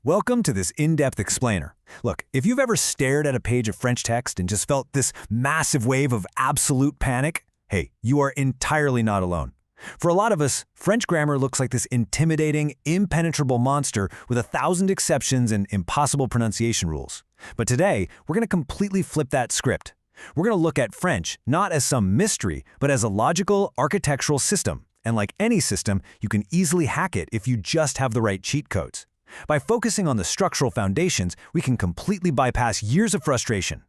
Welcome to this in-depth explainer. Look, if you've ever stared at a page of French text and just felt this massive wave of absolute panic, hey, you are entirely not alone. For a lot of us, French grammar looks like this intimidating, impenetrable monster with 1,000 exceptions and impossible pronunciation rules. But today, we're going to completely flip that script. We're going to look at French not as some mystery, but as a logical, architectural system. And like any system, you can easily hack it if you just have the right cheat codes. By focusing on the structural foundations, we can completely bypass years of frustration.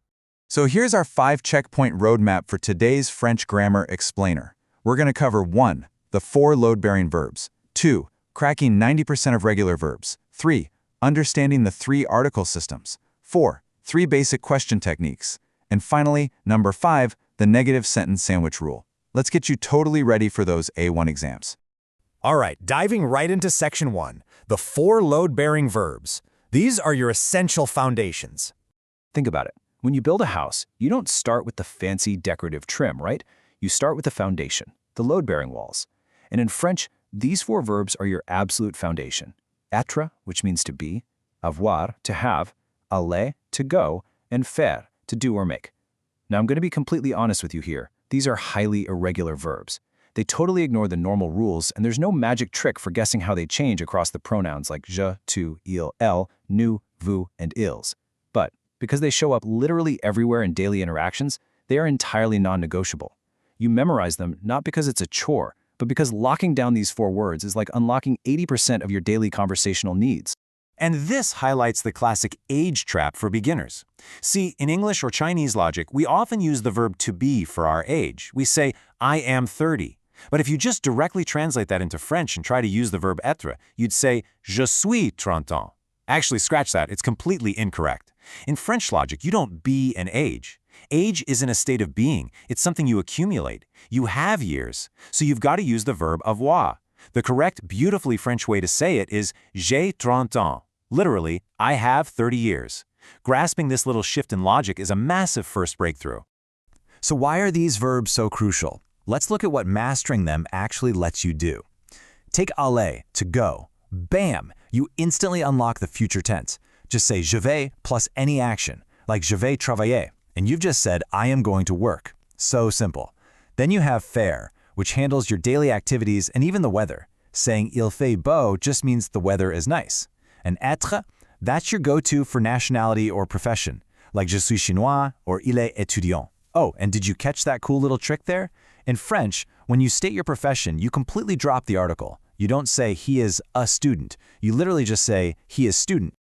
So here's our 5-checkpoint roadmap for today's French grammar explainer. We're going to cover 1. The 4 load-bearing verbs. 2. Cracking 90% of regular verbs. 3. Understanding the 3 article systems. 4. 3 basic question techniques. And finally, number 5, the negative sentence sandwich rule. Let's get you totally ready for those A1 exams. All right, diving right into section 1, the 4 load-bearing verbs. These are your essential foundations. Think about it. When you build a house, you don't start with the fancy decorative trim, right? You start with the foundation, the load-bearing walls. And in French, these 4 verbs are your absolute foundation. Être, which means to be, avoir, to have, aller, to go, and faire, to do or make. Now, I'm going to be completely honest with you here. These are highly irregular verbs. They totally ignore the normal rules, and there's no magic trick for guessing how they change across the pronouns like je, tu, il, elle, nous, vous, and ils. But because they show up literally everywhere in daily interactions, they are entirely non-negotiable. You memorize them not because it's a chore, but because locking down these 4 words is like unlocking 80% of your daily conversational needs. And this highlights the classic age trap for beginners. See, in English or Chinese logic, we often use the verb to be for our age. We say, I am 30. But if you just directly translate that into French and try to use the verb être, you'd say, je suis 30 ans. Actually, scratch that. It's completely incorrect. In French logic, you don't be an age. Age isn't a state of being. It's something you accumulate. You have years. So you've got to use the verb avoir. The correct, beautifully French way to say it is j'ai 30 ans. Literally, I have 30 years. Grasping this little shift in logic is a massive first breakthrough. So why are these verbs so crucial? Let's look at what mastering them actually lets you do. Take aller, to go. Bam! You instantly unlock the future tense. Just say je vais plus any action, like je vais travailler, and you've just said I am going to work. So simple. Then you have faire, which handles your daily activities and even the weather. Saying il fait beau just means the weather is nice. And être, that's your go-to for nationality or profession, like je suis chinois or il est étudiant. Oh, and did you catch that cool little trick there? In French, when you state your profession, you completely drop the article. You don't say he is a student. You literally just say he is student.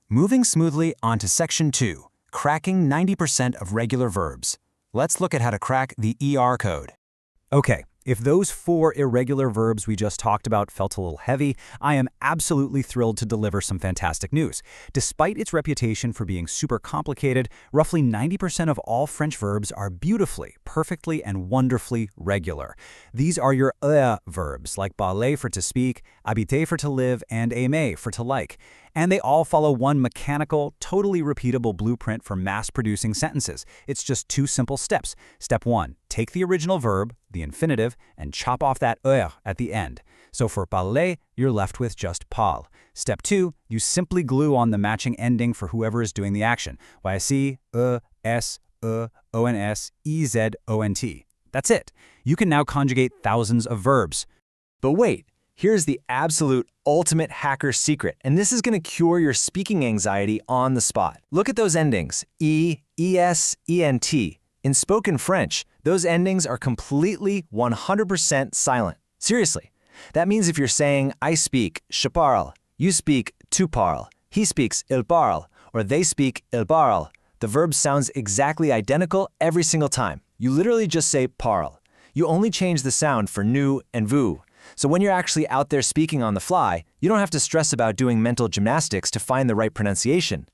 Moving smoothly onto section 2, cracking 90% of regular verbs. Let's look at how to crack the ER code. Okay, if those 4 irregular verbs we just talked about felt a little heavy, I am absolutely thrilled to deliver some fantastic news. Despite its reputation for being super complicated, roughly 90% of all French verbs are beautifully, perfectly, and wonderfully regular. These are your verbs, like parler for to speak, habiter for to live, and aimer for to like. And they all follow one mechanical, totally repeatable blueprint for mass-producing sentences. It's just 2 simple steps. Step 1, take the original verb, the infinitive, and chop off that at the end. So for parler, you're left with just parle. Step 2, you simply glue on the matching ending for whoever is doing the action. Voici, s, ons, ez, ont. That's it. You can now conjugate thousands of verbs. But wait. Here's the absolute ultimate hacker secret, and this is going to cure your speaking anxiety on the spot. Look at those endings, e, es, ent. In spoken French, those endings are completely 100% silent. Seriously. That means if you're saying, I speak, je parle, you speak, tu parles, he speaks, il parle, or they speak, ils parlent, the verb sounds exactly identical every single time. You literally just say parle. You only change the sound for nous and vous. So when you're actually out there speaking on the fly, you don't have to stress about doing mental gymnastics to find the right pronunciation.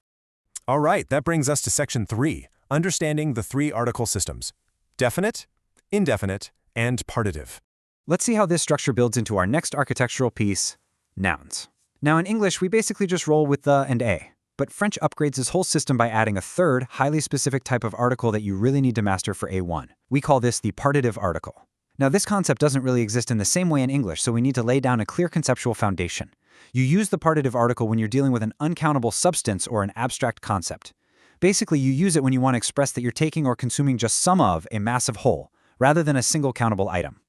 All right, that brings us to section 3, understanding the 3 article systems: definite, indefinite, and partitive. Let's see how this structure builds into our next architectural piece, nouns. Now in English, we basically just roll with the and a. But French upgrades this whole system by adding a 3rd, highly specific type of article that you really need to master for A1. We call this the partitive article. Now, this concept doesn't really exist in the same way in English, so we need to lay down a clear conceptual foundation. You use the partitive article when you're dealing with an uncountable substance or an abstract concept. Basically, you use it when you want to express that you're taking or consuming just some of a massive whole, rather than a single countable item.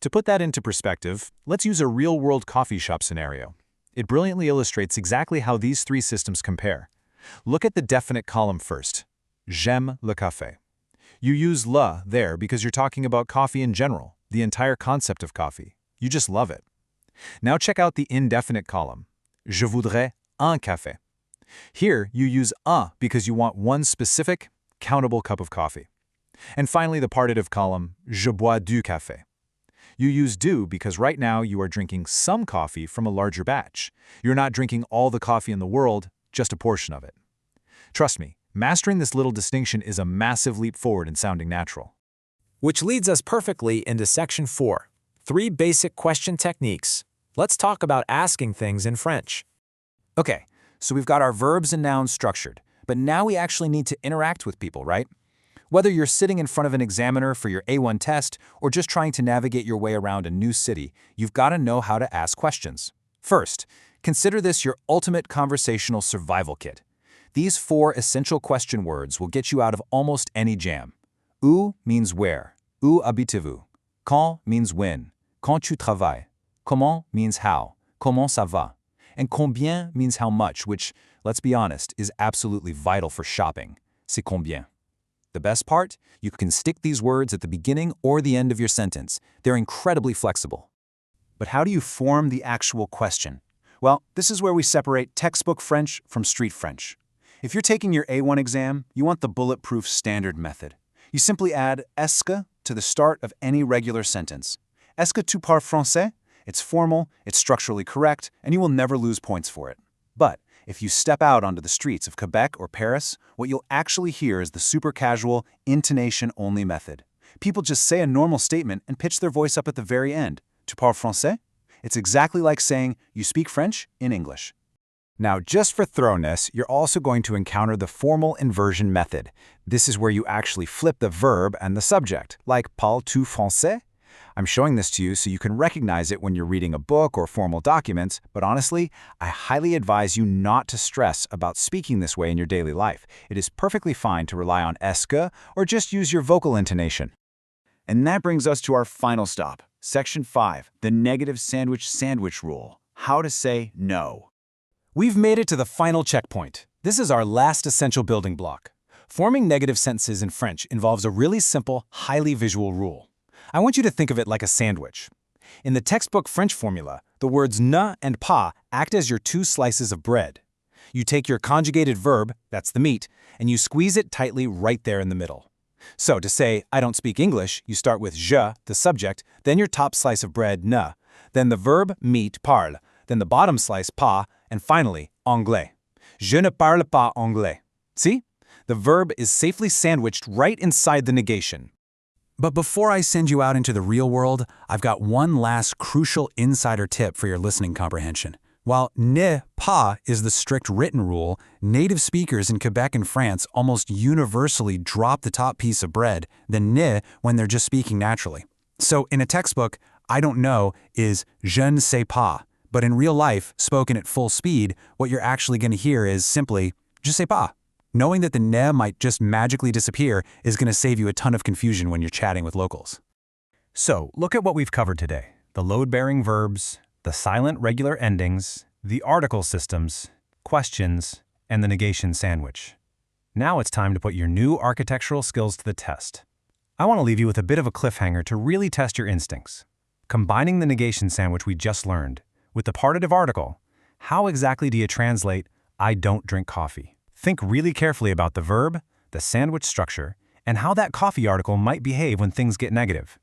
To put that into perspective, let's use a real-world coffee shop scenario. It brilliantly illustrates exactly how these three systems compare. Look at the definite column first. J'aime le café. You use le there because you're talking about coffee in general, the entire concept of coffee. You just love it. Now check out the indefinite column. Je voudrais un café. Here, you use un because you want one specific, countable cup of coffee. And finally, the partitive column, je bois du café. You use du because right now you are drinking some coffee from a larger batch. You're not drinking all the coffee in the world, just a portion of it. Trust me, mastering this little distinction is a massive leap forward in sounding natural. Which leads us perfectly into Section 4, 3 basic question techniques. Let's talk about asking things in French. Okay, so we've got our verbs and nouns structured, but now we actually need to interact with people, right? Whether you're sitting in front of an examiner for your A1 test or just trying to navigate your way around a new city, you've got to know how to ask questions. First, consider this your ultimate conversational survival kit. These 4 essential question words will get you out of almost any jam. Où means where. Où habitez-vous? Quand means when. Quand tu travailles? Comment means how. Comment ça va? And combien means how much, which, let's be honest, is absolutely vital for shopping. C'est combien. The best part? You can stick these words at the beginning or the end of your sentence. They're incredibly flexible. But how do you form the actual question? Well, this is where we separate textbook French from street French. If you're taking your A1 exam, you want the bulletproof standard method. You simply add est-ce que to the start of any regular sentence. Est-ce que tu parles français? It's formal, it's structurally correct, and you will never lose points for it. But if you step out onto the streets of Quebec or Paris, what you'll actually hear is the super casual, intonation-only method. People just say a normal statement and pitch their voice up at the very end. Tu parles français? It's exactly like saying, you speak French in English. Now, just for thoroughness, you're also going to encounter the formal inversion method. This is where you actually flip the verb and the subject, like parles-tu français? I'm showing this to you so you can recognize it when you're reading a book or formal documents, but honestly, I highly advise you not to stress about speaking this way in your daily life. It is perfectly fine to rely on est-ce que or just use your vocal intonation. And that brings us to our final stop, Section 5, the negative sandwich rule, how to say no. We've made it to the final checkpoint. This is our last essential building block. Forming negative sentences in French involves a really simple, highly visual rule. I want you to think of it like a sandwich. In the textbook French formula, the words ne and pas act as your 2 slices of bread. You take your conjugated verb, that's the meat, and you squeeze it tightly right there in the middle. So to say, I don't speak English, you start with je, the subject, then your top slice of bread, ne, then the verb meat, parle, then the bottom slice, pas, and finally, anglais. Je ne parle pas anglais. See? The verb is safely sandwiched right inside the negation. But before I send you out into the real world, I've got one last crucial insider tip for your listening comprehension. While ne pas is the strict written rule, native speakers in Quebec and France almost universally drop the top piece of bread, the ne, when they're just speaking naturally. So in a textbook, I don't know is je ne sais pas, but in real life, spoken at full speed, what you're actually going to hear is simply je sais pas. Knowing that the ne might just magically disappear is going to save you a ton of confusion when you're chatting with locals. So, look at what we've covered today. The load-bearing verbs, the silent regular endings, the article systems, questions, and the negation sandwich. Now it's time to put your new architectural skills to the test. I want to leave you with a bit of a cliffhanger to really test your instincts. Combining the negation sandwich we just learned with the partitive article, how exactly do you translate, I don't drink coffee? Think really carefully about the verb, the sandwich structure, and how that coffee article might behave when things get negative.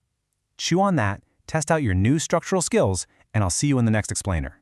Chew on that, test out your new structural skills, and I'll see you in the next explainer.